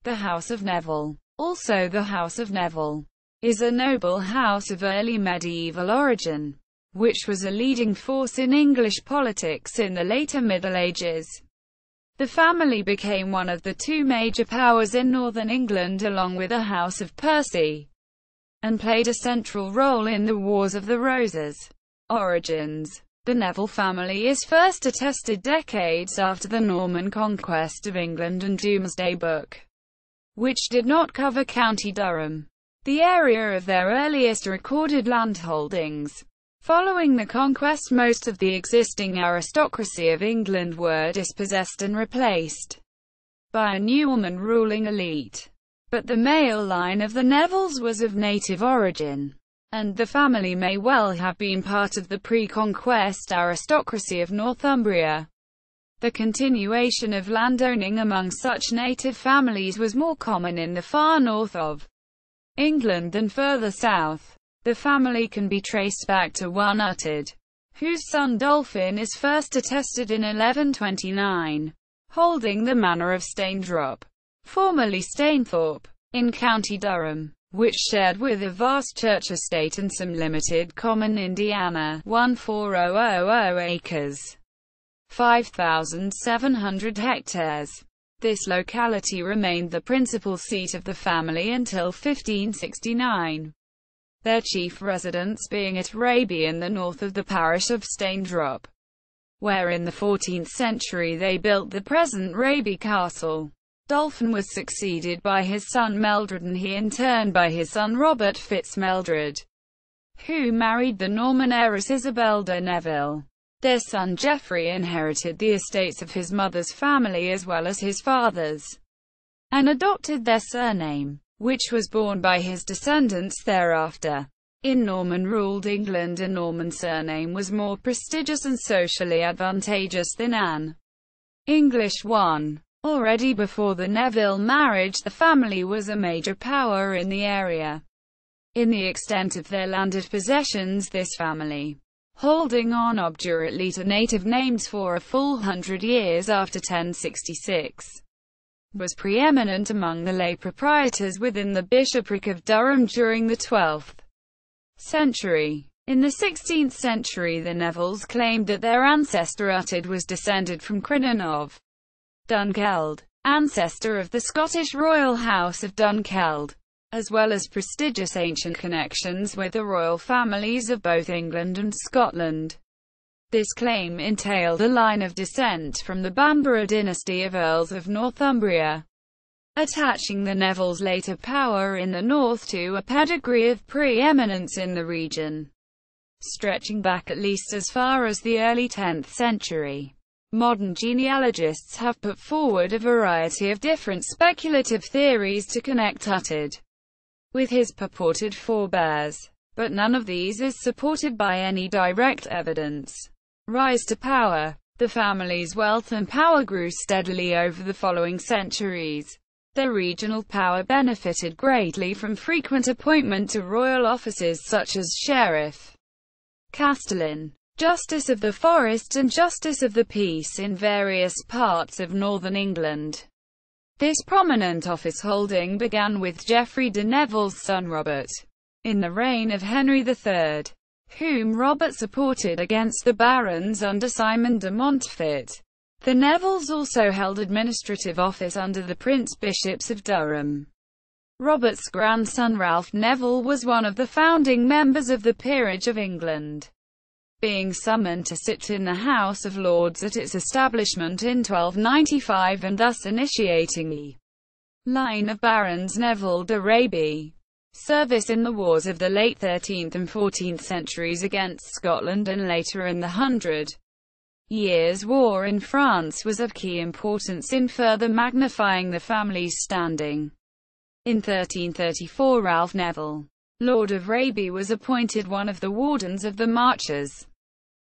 The House of Neville, also the House of Neville, is a noble house of early medieval origin, which was a leading force in English politics in the later Middle Ages. The family became one of the two major powers in northern England along with the House of Percy, and played a central role in the Wars of the Roses. Origins. The Neville family is first attested decades after the Norman conquest of England and Domesday Book, which did not cover County Durham, the area of their earliest recorded landholdings. Following the conquest, most of the existing aristocracy of England were dispossessed and replaced by a new woman-ruling elite. But the male line of the Nevilles was of native origin, and the family may well have been part of the pre-conquest aristocracy of Northumbria. The continuation of landowning among such native families was more common in the far north of England than further south. The family can be traced back to one Uttard, whose son Dolphin is first attested in 1129, holding the manor of Staindrop, formerly Stainthorpe, in County Durham, which shared with a vast church estate and some limited common Indiana, 14,000 acres, 5,700 hectares. This locality remained the principal seat of the family until 1569. Their chief residence being at Raby in the north of the parish of Staindrop, where in the 14th century they built the present Raby Castle. Dolphin was succeeded by his son Meldred and he in turn by his son Robert Fitz-Meldred, who married the Norman heiress Isabel de Neville. Their son Geoffrey inherited the estates of his mother's family as well as his father's, and adopted their surname, which was borne by his descendants thereafter. In Norman-ruled England, a Norman surname was more prestigious and socially advantageous than an English one. Already before the Neville marriage, the family was a major power in the area. In the extent of their landed possessions, this family, holding on obdurately to native names for a full 100 years after 1066, was preeminent among the lay proprietors within the bishopric of Durham during the 12th century. In the 16th century, the Nevilles claimed that their ancestor Uttard was descended from Crinan of Dunkeld, ancestor of the Scottish royal house of Dunkeld, as well as prestigious ancient connections with the royal families of both England and Scotland. This claim entailed a line of descent from the Bamborough dynasty of Earls of Northumbria, attaching the Nevilles' later power in the north to a pedigree of preeminence in the region, stretching back at least as far as the early 10th century. Modern genealogists have put forward a variety of different speculative theories to connect Uttard with his purported forebears, but none of these is supported by any direct evidence. Rise to power. The family's wealth and power grew steadily over the following centuries. Their regional power benefited greatly from frequent appointment to royal offices such as sheriff, castellan, Justice of the Forest and Justice of the Peace in various parts of northern England. This prominent office-holding began with Geoffrey de Neville's son Robert, in the reign of Henry III, whom Robert supported against the barons under Simon de Montfort. The Nevilles also held administrative office under the Prince-Bishops of Durham. Robert's grandson Ralph Neville was one of the founding members of the Peerage of England, being summoned to sit in the House of Lords at its establishment in 1295 and thus initiating the line of Barons Neville de Raby. Service in the wars of the late 13th and 14th centuries against Scotland and later in the 100 Years' War in France was of key importance in further magnifying the family's standing. In 1334 Ralph Neville, Lord of Raby, was appointed one of the Wardens of the Marches,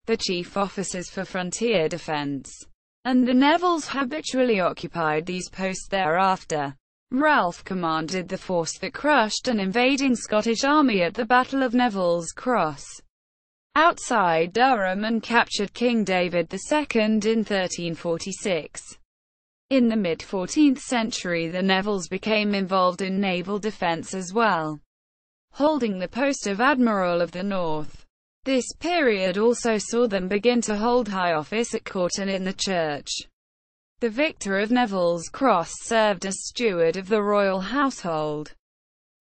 the chief officers for frontier defence, and the Nevilles habitually occupied these posts thereafter. Ralph commanded the force that crushed an invading Scottish army at the Battle of Neville's Cross, outside Durham, and captured King David II in 1346. In the mid-14th century the Nevilles became involved in naval defense as well, holding the post of Admiral of the North. This period also saw them begin to hold high office at court and in the church. The victor of Neville's Cross served as steward of the royal household,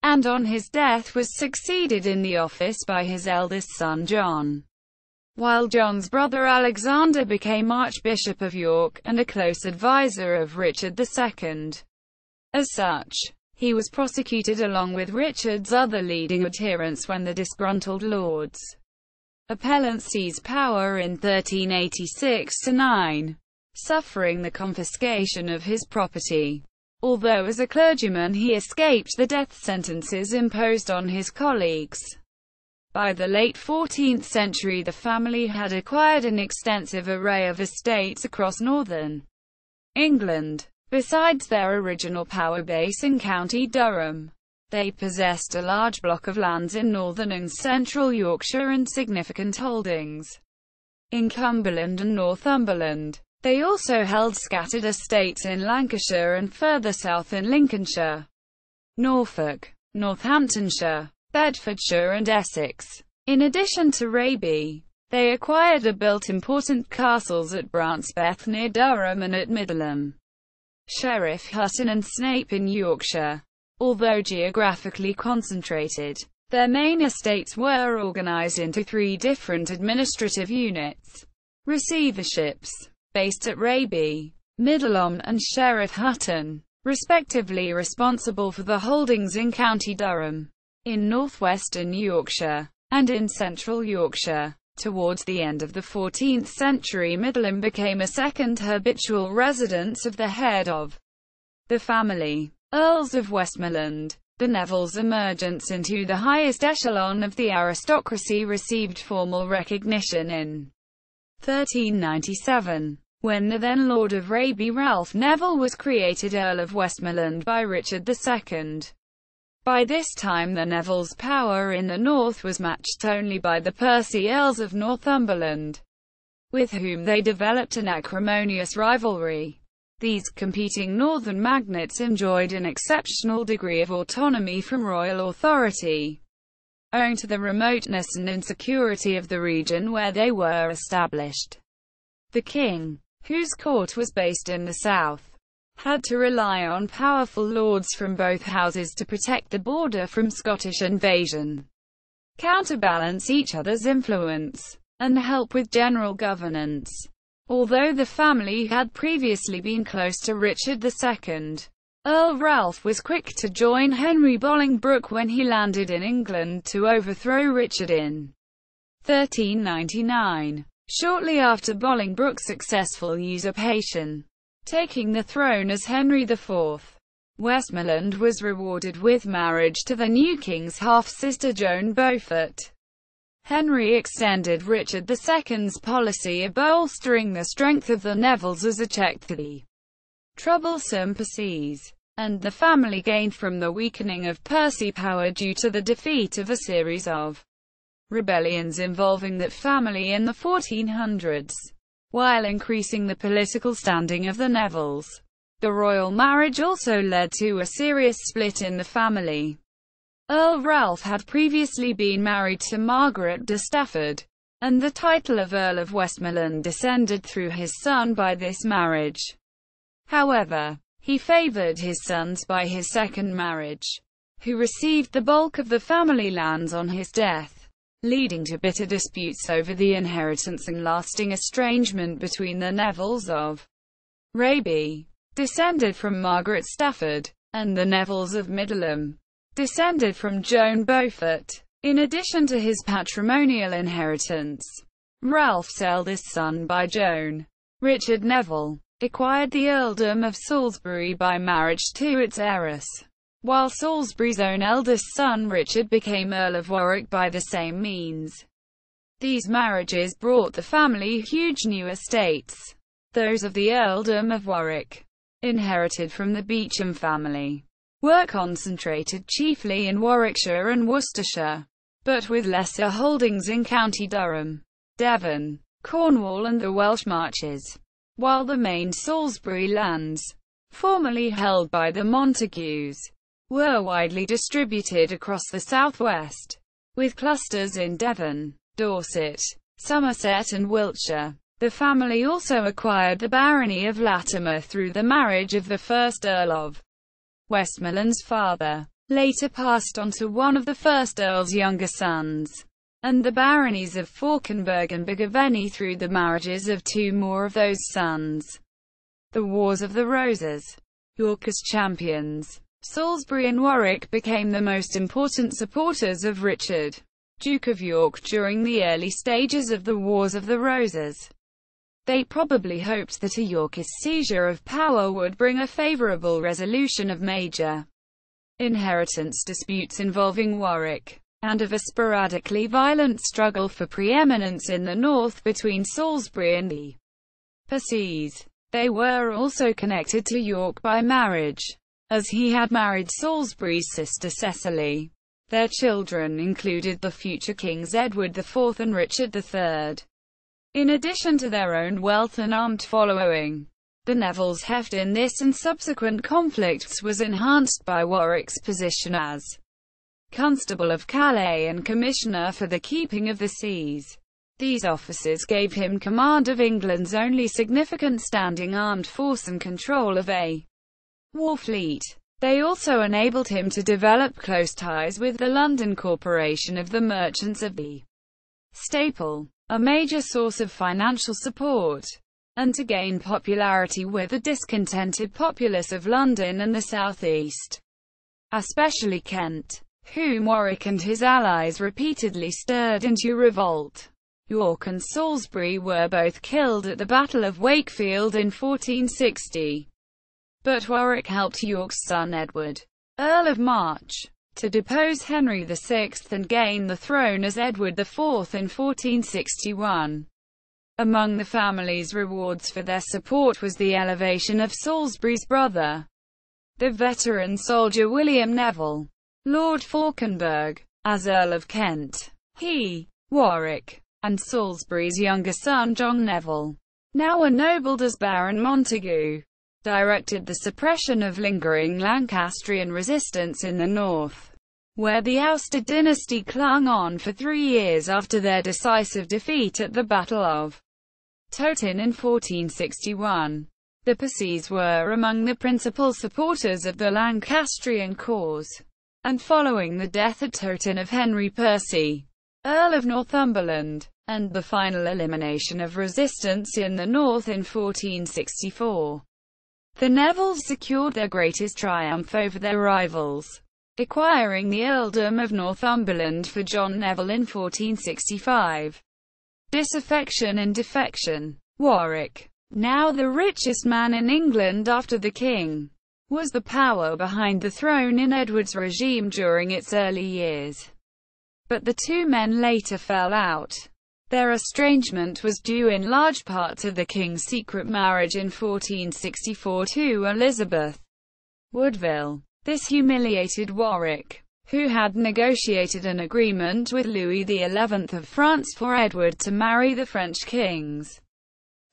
and on his death was succeeded in the office by his eldest son John, while John's brother Alexander became Archbishop of York, and a close advisor of Richard II. As such, he was prosecuted along with Richard's other leading adherents when the disgruntled Lords Appellant seized power in 1386–9, suffering the confiscation of his property. Although as a clergyman he escaped the death sentences imposed on his colleagues. By the late 14th century the family had acquired an extensive array of estates across northern England. Besides their original power base in County Durham, they possessed a large block of lands in northern and central Yorkshire and significant holdings in Cumberland and Northumberland. They also held scattered estates in Lancashire and further south in Lincolnshire, Norfolk, Northamptonshire, Bedfordshire and Essex. In addition to Raby, they acquired or built important castles at Brantspeth near Durham and at Middleham, Sheriff Hutton and Snape in Yorkshire. Although geographically concentrated, their main estates were organised into 3 different administrative units: receiverships, based at Raby, Middleham and Sheriff Hutton, respectively, responsible for the holdings in County Durham, in northwestern Yorkshire, and in central Yorkshire. Towards the end of the 14th century, Middleham became a second habitual residence of the head of the family, Earls of Westmoreland. The Nevilles' emergence into the highest echelon of the aristocracy received formal recognition in 1397, when the then Lord of Raby Ralph Neville was created Earl of Westmoreland by Richard II. By this time the Nevilles' power in the north was matched only by the Percy Earls of Northumberland, with whom they developed an acrimonious rivalry. These competing northern magnates enjoyed an exceptional degree of autonomy from royal authority, owing to the remoteness and insecurity of the region where they were established. The king, whose court was based in the south, had to rely on powerful lords from both houses to protect the border from Scottish invasion, counterbalance each other's influence, and help with general governance. Although the family had previously been close to Richard II, Earl Ralph was quick to join Henry Bolingbroke when he landed in England to overthrow Richard in 1399. Shortly after Bolingbroke's successful usurpation, taking the throne as Henry IV, Westmoreland was rewarded with marriage to the new king's half-sister Joan Beaufort. Henry extended Richard II's policy of bolstering the strength of the Nevilles as a check to the troublesome Percys, and the family gained from the weakening of Percy power due to the defeat of a series of rebellions involving that family in the 1400s, while increasing the political standing of the Nevilles. The royal marriage also led to a serious split in the family. Earl Ralph had previously been married to Margaret de Stafford, and the title of Earl of Westmoreland descended through his son by this marriage. However, he favoured his sons by his second marriage, who received the bulk of the family lands on his death, leading to bitter disputes over the inheritance and lasting estrangement between the Nevilles of Raby, descended from Margaret Stafford, and the Nevilles of Middleham, descended from Joan Beaufort. In addition to his patrimonial inheritance, Ralph's eldest son by Joan, Richard Neville, acquired the earldom of Salisbury by marriage to its heiress, while Salisbury's own eldest son Richard became Earl of Warwick by the same means. These marriages brought the family huge new estates. Those of the earldom of Warwick, inherited from the Beauchamp family, were concentrated chiefly in Warwickshire and Worcestershire, but with lesser holdings in County Durham, Devon, Cornwall and the Welsh Marches. while the main Salisbury lands, formerly held by the Montagues, were widely distributed across the southwest, with clusters in Devon, Dorset, Somerset and Wiltshire. The family also acquired the barony of Latimer through the marriage of the first Earl of Westmoreland's father, later passed on to one of the first Earl's younger sons, and the baronies of Fauconberg and Bigaveny through the marriages of two more of those sons. The Wars of the Roses. York as champions. Salisbury and Warwick became the most important supporters of Richard, Duke of York, during the early stages of the Wars of the Roses. They probably hoped that a Yorkist seizure of power would bring a favourable resolution of major inheritance disputes involving Warwick, and of a sporadically violent struggle for preeminence in the north between Salisbury and the Percys. They were also connected to York by marriage, as he had married Salisbury's sister Cecily. Their children included the future kings Edward IV and Richard III. In addition to their own wealth and armed following, the Nevilles' heft in this and subsequent conflicts was enhanced by Warwick's position as Constable of Calais and Commissioner for the Keeping of the Seas. These offices gave him command of England's only significant standing armed force and control of a war fleet. They also enabled him to develop close ties with the London Corporation of the Merchants of the Staple, a major source of financial support, and to gain popularity with the discontented populace of London and the South East, especially Kent, whom Warwick and his allies repeatedly stirred into revolt. York and Salisbury were both killed at the Battle of Wakefield in 1460. But Warwick helped York's son Edward, Earl of March, to depose Henry VI and gain the throne as Edward IV in 1461. Among the family's rewards for their support was the elevation of Salisbury's brother, the veteran soldier William Neville, Lord Fauconberg, as Earl of Kent. He, Warwick, and Salisbury's younger son John Neville, now ennobled as Baron Montagu, directed the suppression of lingering Lancastrian resistance in the north, where the ousted dynasty clung on for 3 years after their decisive defeat at the Battle of Towton in 1461. The Percys were among the principal supporters of the Lancastrian cause, and following the death at Towton of Henry Percy, Earl of Northumberland, and the final elimination of resistance in the north in 1464, the Nevilles secured their greatest triumph over their rivals, acquiring the earldom of Northumberland for John Neville in 1465. Disaffection and defection. Warwick, now the richest man in England after the king, was the power behind the throne in Edward's regime during its early years. But the two men later fell out. Their estrangement was due in large part to the king's secret marriage in 1464 to Elizabeth Woodville. This humiliated Warwick, who had negotiated an agreement with Louis XI of France for Edward to marry the French king's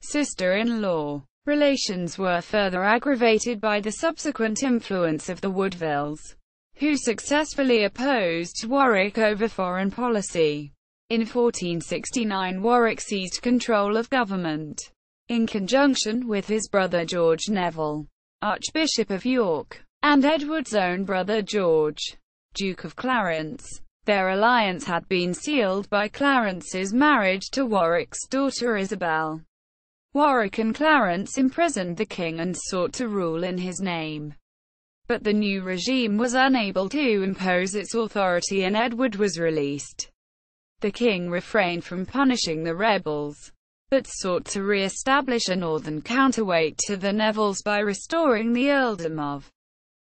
sister-in-law. Relations were further aggravated by the subsequent influence of the Woodvilles, who successfully opposed Warwick over foreign policy. In 1469 Warwick seized control of government, in conjunction with his brother George Neville, Archbishop of York, and Edward's own brother George, Duke of Clarence. Their alliance had been sealed by Clarence's marriage to Warwick's daughter Isabel. Warwick and Clarence imprisoned the king and sought to rule in his name. But the new regime was unable to impose its authority and Edward was released. The king refrained from punishing the rebels, but sought to re-establish a northern counterweight to the Nevilles by restoring the earldom of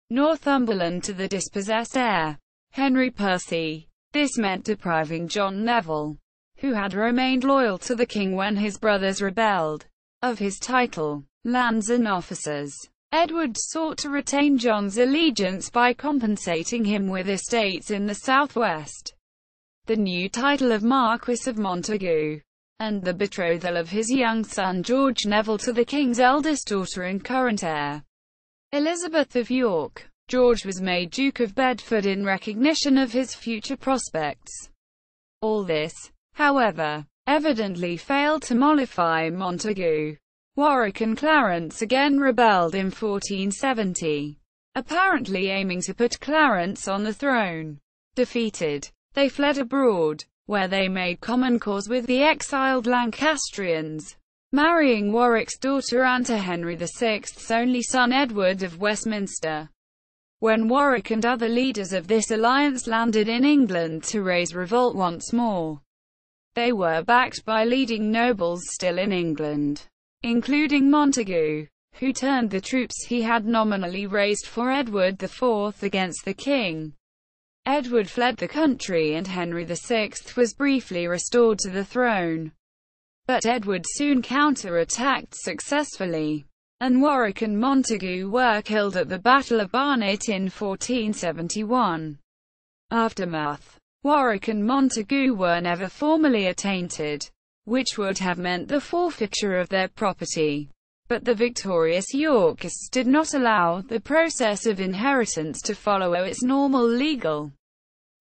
Northumberland to the dispossessed heir, Henry Percy. This meant depriving John Neville, who had remained loyal to the king when his brothers rebelled, of his title, lands and offices. Edward sought to retain John's allegiance by compensating him with estates in the southwest. The new title of Marquess of Montagu and the betrothal of his young son George Neville to the king's eldest daughter and current heir, Elizabeth of York. George was made Duke of Bedford in recognition of his future prospects. All this, however, evidently failed to mollify Montagu. Warwick and Clarence again rebelled in 1470, apparently aiming to put Clarence on the throne. Defeated, they fled abroad, where they made common cause with the exiled Lancastrians, marrying Warwick's daughter Anne to Henry VI's only son Edward of Westminster. When Warwick and other leaders of this alliance landed in England to raise revolt once more, they were backed by leading nobles still in England, including Montagu, who turned the troops he had nominally raised for Edward IV against the king. Edward fled the country and Henry VI was briefly restored to the throne. But Edward soon counter-attacked successfully, and Warwick and Montagu were killed at the Battle of Barnet in 1471. Aftermath. Warwick and Montagu were never formally attainted, which would have meant the forfeiture of their property. But the victorious Yorkists did not allow the process of inheritance to follow its normal legal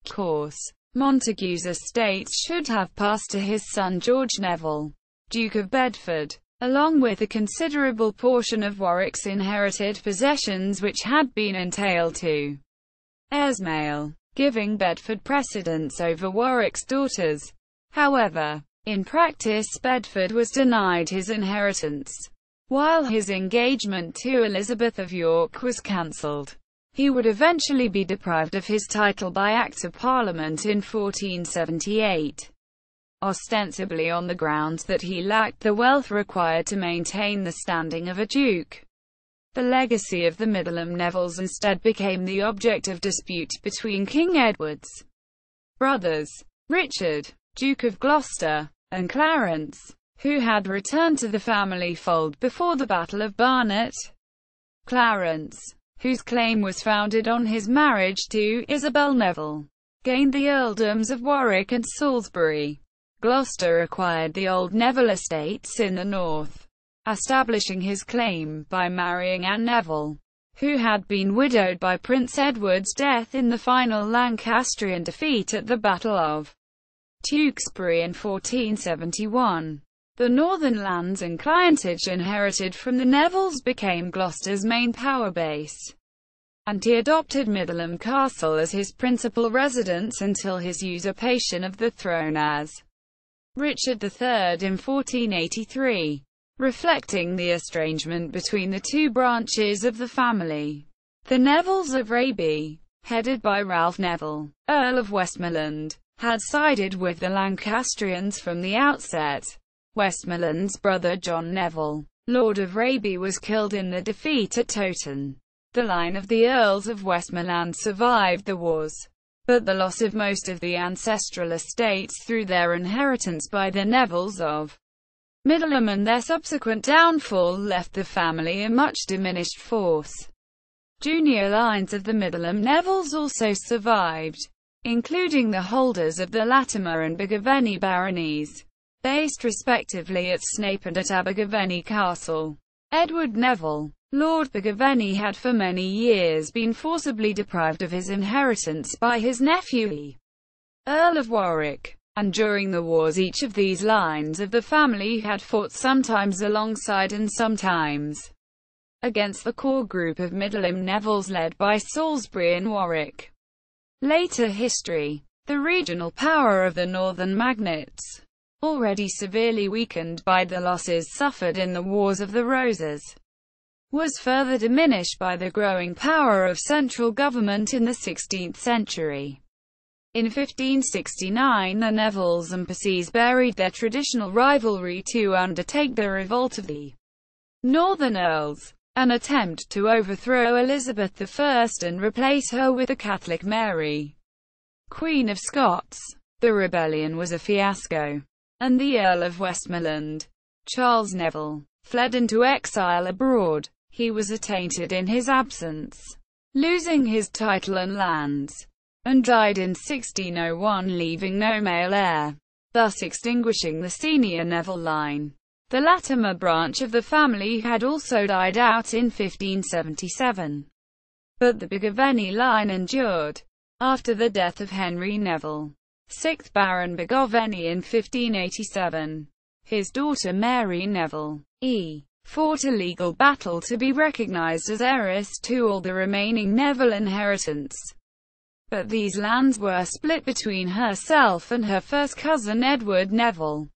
course. Montagu's estates should have passed to his son George Neville, Duke of Bedford, along with a considerable portion of Warwick's inherited possessions which had been entailed to heirs male, giving Bedford precedence over Warwick's daughters. However, in practice Bedford was denied his inheritance, while his engagement to Elizabeth of York was cancelled. He would eventually be deprived of his title by Act of Parliament in 1478. Ostensibly on the grounds that he lacked the wealth required to maintain the standing of a duke. The legacy of the Middleham Nevilles instead became the object of dispute between King Edward's brothers, Richard, Duke of Gloucester, and Clarence, who had returned to the family fold before the Battle of Barnet. Clarence, whose claim was founded on his marriage to Isabel Neville, gained the earldoms of Warwick and Salisbury. Gloucester acquired the old Neville estates in the north, establishing his claim by marrying Anne Neville, who had been widowed by Prince Edward's death in the final Lancastrian defeat at the Battle of Tewkesbury in 1471. The northern lands and clientage inherited from the Nevilles became Gloucester's main power base, and he adopted Middleham Castle as his principal residence until his usurpation of the throne as Richard III in 1483, reflecting the estrangement between the two branches of the family. The Nevilles of Raby, headed by Ralph Neville, Earl of Westmoreland, had sided with the Lancastrians from the outset. Westmoreland's brother John Neville, Lord of Raby, was killed in the defeat at Towton. The line of the Earls of Westmoreland survived the wars, but the loss of most of the ancestral estates through their inheritance by the Nevilles of Middleham and their subsequent downfall left the family a much diminished force. Junior lines of the Middleham Nevilles also survived, including the holders of the Latimer and Abergavenny baronies, based respectively at Snape and at Abergavenny Castle. Edward Neville, Lord Abergavenny, had for many years been forcibly deprived of his inheritance by his nephew, Earl of Warwick, and during the wars each of these lines of the family had fought sometimes alongside and sometimes against the core group of Middleham Nevilles led by Salisbury and Warwick. Later history. The regional power of the northern magnates, already severely weakened by the losses suffered in the Wars of the Roses, was further diminished by the growing power of central government in the 16th century. In 1569 the Nevilles and Percys buried their traditional rivalry to undertake the revolt of the Northern Earls, an attempt to overthrow Elizabeth I and replace her with the Catholic Mary, Queen of Scots. The rebellion was a fiasco, and the Earl of Westmoreland, Charles Neville, fled into exile abroad. He was attainted in his absence, losing his title and lands, and died in 1601 leaving no male heir. thus extinguishing the senior Neville line. The Latimer branch of the family had also died out in 1577, but the Bergaveni line endured. After the death of Henry Neville, 6th Baron Bergaveni in 1587, his daughter Mary Neville fought a legal battle to be recognised as heiress to all the remaining Neville inheritance. But these lands were split between herself and her first cousin Edward Neville,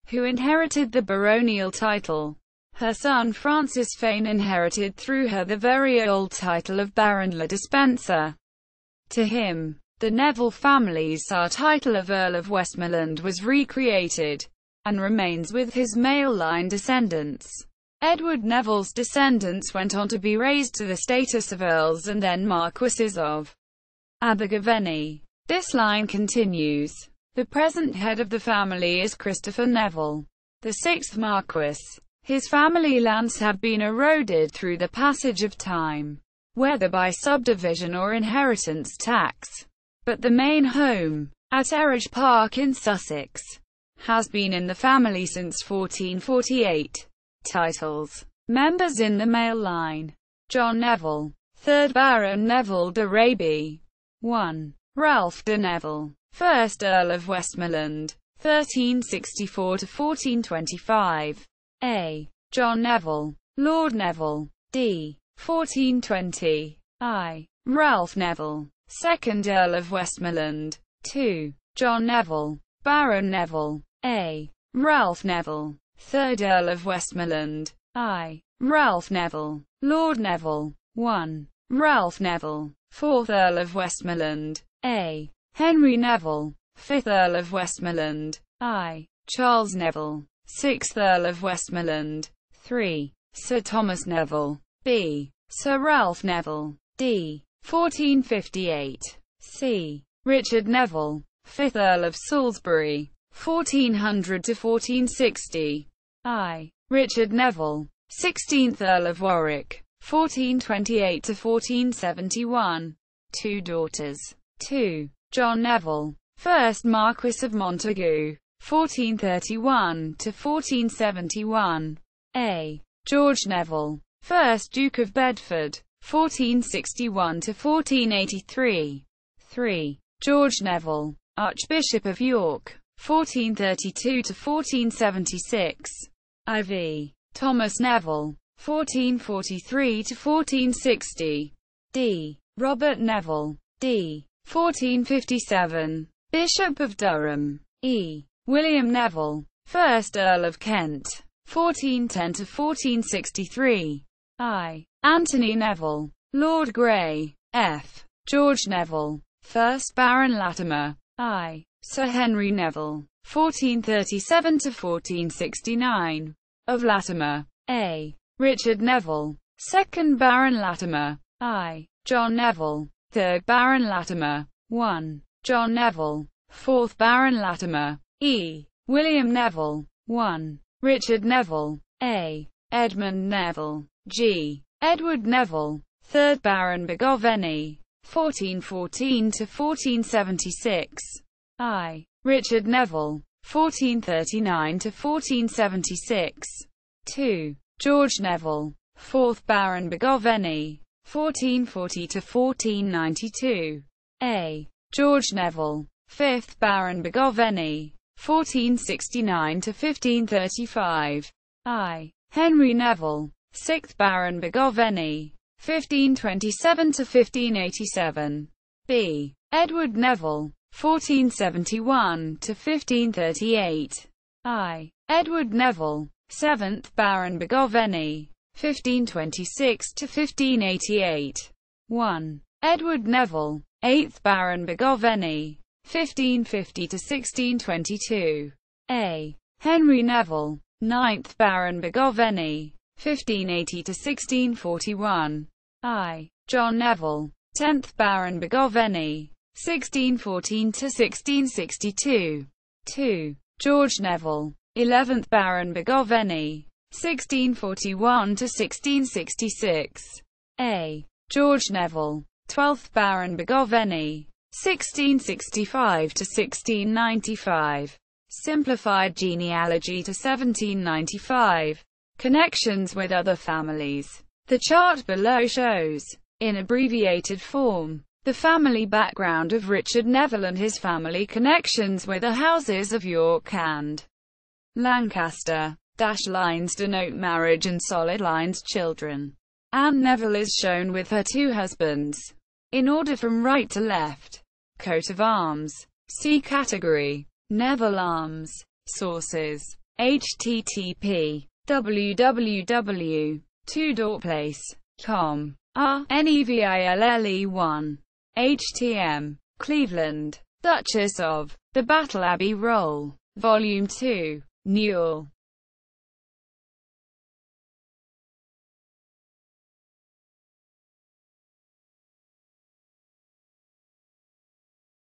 who inherited the baronial title. Her son Francis Fane inherited through her the very old title of Baron Le Despencer. To him, the Neville family's title of Earl of Westmoreland was recreated, and remains with his male line descendants. Edward Neville's descendants went on to be raised to the status of earls and then marquesses of Abergavenny. This line continues. The present head of the family is Christopher Neville, the 6th Marquess. His family lands have been eroded through the passage of time, whether by subdivision or inheritance tax. But the main home, at Eridge Park in Sussex, has been in the family since 1448. Titles. Members in the male line. John Neville, 3rd Baron Neville de Raby. 1. Ralph de Neville, 1st Earl of Westmoreland, 1364–1425. A. John Neville, Lord Neville, d. 1420. I. Ralph Neville, 2nd Earl of Westmoreland. 2. John Neville, Baron Neville. A. Ralph Neville, 3rd Earl of Westmoreland. I. Ralph Neville, Lord Neville. 1. Ralph Neville, 4th Earl of Westmoreland. A. Henry Neville, 5th Earl of Westmoreland. I. Charles Neville, 6th Earl of Westmoreland. 3. Sir Thomas Neville. B. Sir Ralph Neville. D. 1458. C. Richard Neville, 5th Earl of Salisbury, 1400–1460. I. Richard Neville, 16th Earl of Warwick, 1428–1471. 2 daughters. 2. John Neville, 1st Marquess of Montagu, 1431–1471. A. George Neville, 1st Duke of Bedford, 1461–1483. 3. George Neville, Archbishop of York, 1432–1476. IV. Thomas Neville, 1443–1460. D. Robert Neville, d. 1457. Bishop of Durham. E. William Neville, 1st Earl of Kent, 1410–1463. I. Anthony Neville, Lord Grey. F. George Neville, 1st Baron Latimer. I. Sir Henry Neville, 1437–1469. Of Latimer. A. Richard Neville, 2nd Baron Latimer. I. John Neville, 3rd Baron Latimer. 1. John Neville, 4th Baron Latimer. E. William Neville. 1. Richard Neville. A. Edmund Neville. G. Edward Neville, 3rd Baron Bergaveny, 1414–1476. I. Richard Neville, 1439–1476. 2. George Neville, 4th Baron Bergaveny, 1440–1492. A. George Neville, 5th Baron Bergaveny, 1469–1535. I. Henry Neville, 6th Baron Bergaveny, 1527–1587. B. Edward Neville, 1471–1538. I. Edward Neville, 7th Baron Bergaveny, 1526–1588. 1. Edward Neville, 8th Baron Bergaveny, 1550–1622. A. Henry Neville, 9th Baron Bergaveny, 1580–1641. I. John Neville, 10th Baron Bergaveny, 1614–1662. 2. George Neville, 11th Baron Bergaveny, 1641–1666. A. George Neville, 12th Baron Bergaveny, 1665–1695. Simplified genealogy to 1795. Connections with other families. The chart below shows, in abbreviated form, the family background of Richard Neville and his family connections with the houses of York and Lancaster. Dashed lines denote marriage and solid lines children. Anne Neville is shown with her two husbands. In order from right to left. Coat of arms. See category. Neville Arms. Sources. http www.tudorplace.com. Neville1. HTM. Cleveland. Duchess of the Battle Abbey Roll. Volume 2. Newell.